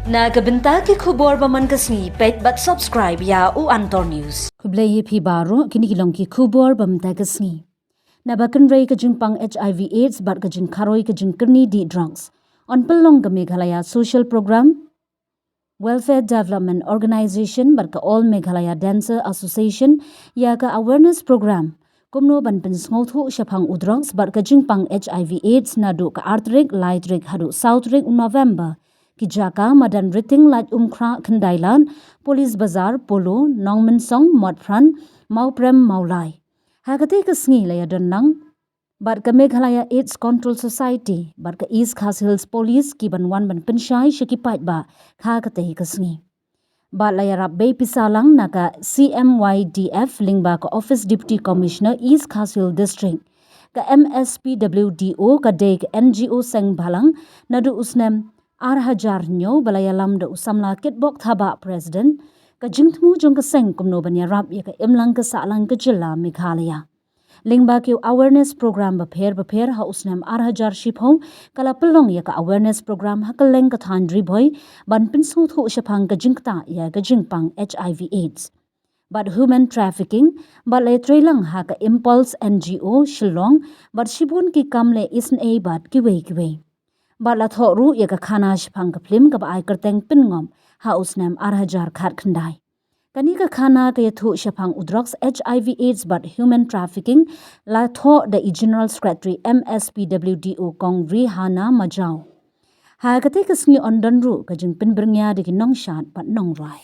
Nagabenta ki khubor baman kasni pet but subscribe ya u Antor News. Kublai hi phi baro kini kilong ki khubor bamta kasni. Nabakan rei ka jingpang HIV AIDS bat ka jing kharoi ka jing kerni di drugs. On pelong ka Meghalaya social program Welfare Development Organization bat ka All Meghalaya Dancer Association ya ka awareness program. Kumno ban pen ngothu shapang udrogs bat ka jingpang HIV AIDS nadu ka artrik lightrik hadu southrik November. Ki Jaka madan riting lat umkra kendailan Police Bazar Polo Nongmen Song Modpran Mauprem Maulai Hagate ka sngi laya donang bar ka Meghalaya AIDS Control Society bar ka East Khas Hills Police ki banwan ban penshai shakipat ba khagate ka sngi ba laya rap bay pisalang naka CMYDF lingba ka Office Deputy Commissioner East Khas Hills District ka MSPWDO ka dek NGO seng balang nadu usnem Arhajar nyo balaya lam da usamla kitbok thaba president ka jingtmu jong ka seng kumno banya rap ya ka imlang ka salang ka Jylla Meghalaya lingba ki awareness program ba pher ha usnem Arhajar shipho kala pelong ya ka awareness program ha ka leng ka thandri boy ban pinsu thu shapang ka jingta ya ka jingpang HIV AIDS but human trafficking but le trailang ha ka impulse NGO shillong but shibun ki kamle isn a but ki we Bala thoru ya ka khana shpang ka film ka ba ai kerteng pingom ha usnem Arhajar khat khandai kani ka khana ka yathu shapang udrogs HIV AIDS but human trafficking la tho the general secretary MSPWDO kongri hana majau ha ka te ka sngi ondon ru ka jing pin bernya de ki nong shat but nong rai